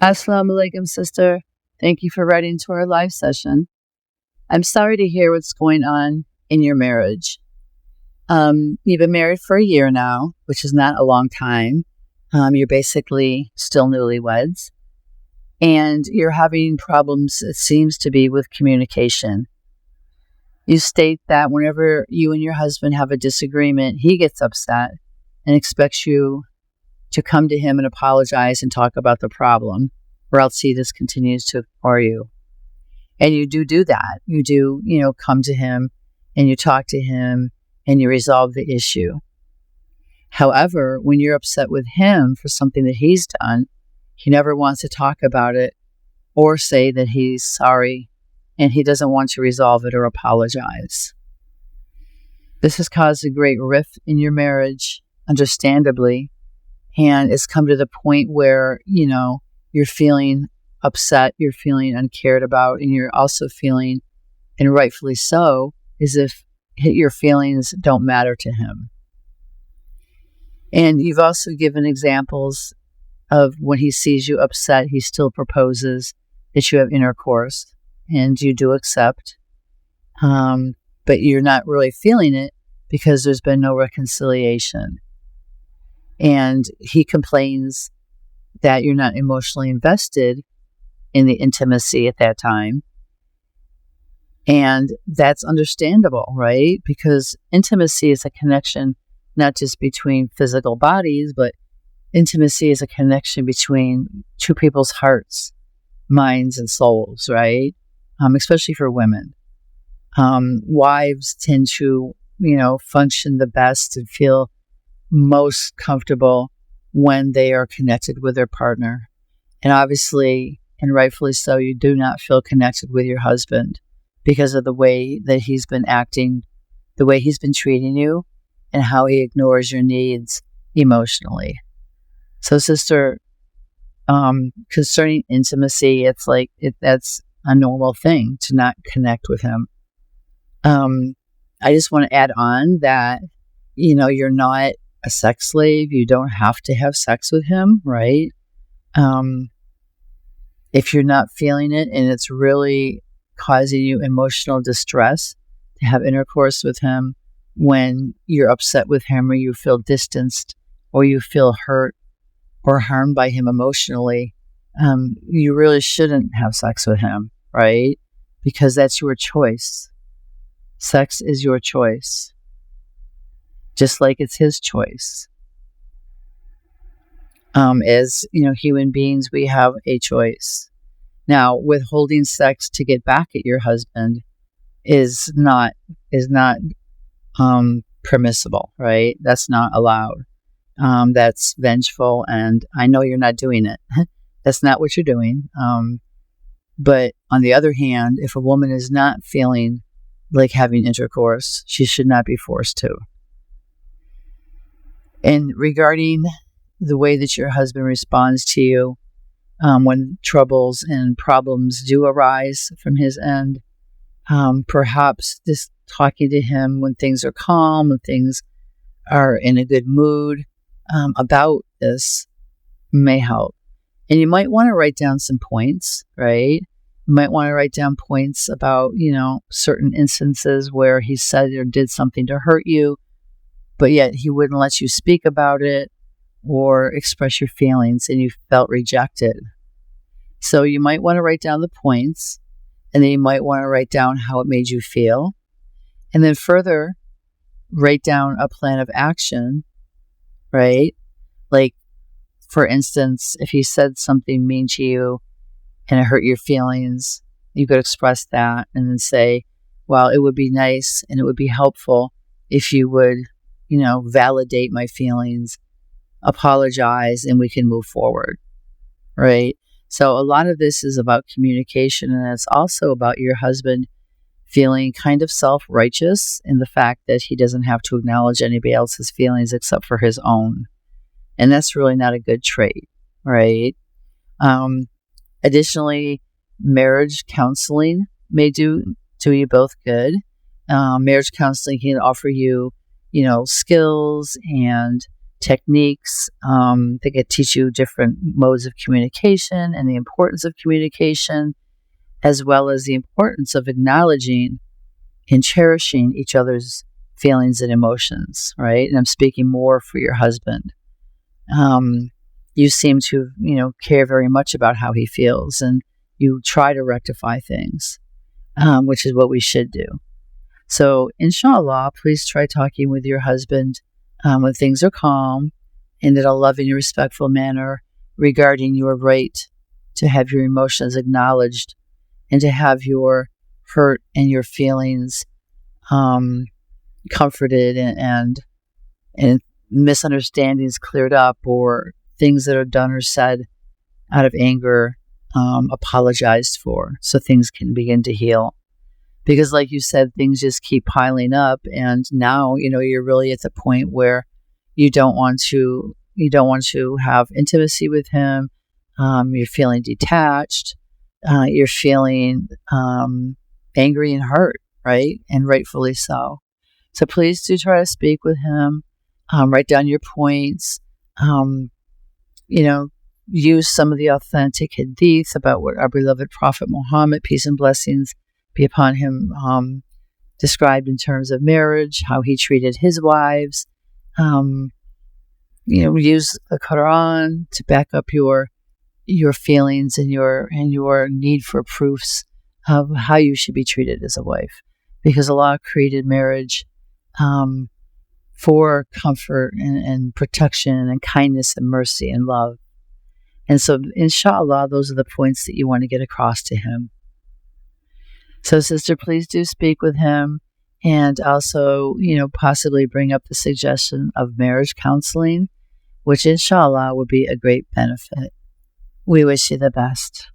Assalamu alaikum, sister. Thank you for writing to our live session. I'm sorry to hear what's going on in your marriage. You've been married for a year now, which is not a long time. You're basically still newlyweds. And you're having problems, it seems to be, with communication. You state that whenever you and your husband have a disagreement, he gets upset and expects you to come to him and apologize and talk about the problem, or else he just continues to ignore you. And you do that. You do, come to him and you talk to him and you resolve the issue. However, when you're upset with him for something that he's done, he never wants to talk about it or say that he's sorry, and he doesn't want to resolve it or apologize. This has caused a great rift in your marriage, understandably, and it's come to the point where, you're feeling upset, you're feeling uncared about, and you're also feeling, and rightfully so, as if your feelings don't matter to him. And you've also given examples of when he sees you upset, he still proposes that you have intercourse, and you do accept, but you're not really feeling it because there's been no reconciliation. And he complains that you're not emotionally invested in the intimacy at that time. And that's understandable, right? Because intimacy is a connection not just between physical bodies, but intimacy is a connection between two people's hearts, minds, and souls, right? Especially for women. Wives tend to, function the best and feel most comfortable when they are connected with their partner. And obviously, and rightfully so, you do not feel connected with your husband because of the way that he's been acting, the way he's been treating you, and how he ignores your needs emotionally. So, sister, concerning intimacy, it's like that's a normal thing to not connect with him. I just want to add on that, you're not a sex slave. You don't have to have sex with him, right? If you're not feeling it and it's really causing you emotional distress to have intercourse with him when you're upset with him, or you feel distanced, or you feel hurt or harmed by him emotionally, you really shouldn't have sex with him, right? Because that's your choice. Sex is your choice, just like it's his choice. As human beings, we have a choice. Now, withholding sex to get back at your husband is not permissible, right? That's not allowed. That's vengeful, and I know you're not doing it. That's not what you're doing. But on the other hand, if a woman is not feeling like having intercourse, she should not be forced to. And regarding the way that your husband responds to you when troubles and problems do arise from his end, perhaps just talking to him when things are calm, when things are in a good mood about this may help. And you might want to write down some points, right? You might want to write down points about, certain instances where he said or did something to hurt you, but yet he wouldn't let you speak about it or express your feelings, and you felt rejected. So you might want to write down the points, and then you might want to write down how it made you feel. And then further, write down a plan of action, right? Like, for instance, if he said something mean to you and it hurt your feelings, you could express that and then say, well, it would be nice and it would be helpful if you would, validate my feelings, apologize, and we can move forward, right? So a lot of this is about communication, and it's also about your husband feeling kind of self-righteous in the fact that he doesn't have to acknowledge anybody else's feelings except for his own. And that's really not a good trait, right? Additionally, marriage counseling may do you both good. Marriage counseling can offer you, skills and techniques. They could teach you different modes of communication and the importance of communication, as well as the importance of acknowledging and cherishing each other's feelings and emotions, right? And I'm speaking more for your husband. You seem to, care very much about how he feels, and you try to rectify things, which is what we should do. So, inshallah, please try talking with your husband when things are calm and in a loving and respectful manner regarding your right to have your emotions acknowledged and to have your hurt and your feelings comforted and misunderstandings cleared up, or things that are done or said out of anger apologized for, so things can begin to heal. Because like you said, things just keep piling up, and now you're really at the point where you don't want to have intimacy with him. You're feeling detached. You're feeling angry and hurt, right? And rightfully so. So please do try to speak with him. Write down your points. Use some of the authentic hadith about what our beloved Prophet Muhammad, peace and blessings be upon him, described in terms of marriage, how he treated his wives. Use the Quran to back up your feelings and your need for proofs of how you should be treated as a wife, because Allah created marriage for comfort and protection and kindness and mercy and love. And so, inshallah, those are the points that you want to get across to him. So, sister, please do speak with him, and also, possibly bring up the suggestion of marriage counseling, which inshallah would be a great benefit. We wish you the best.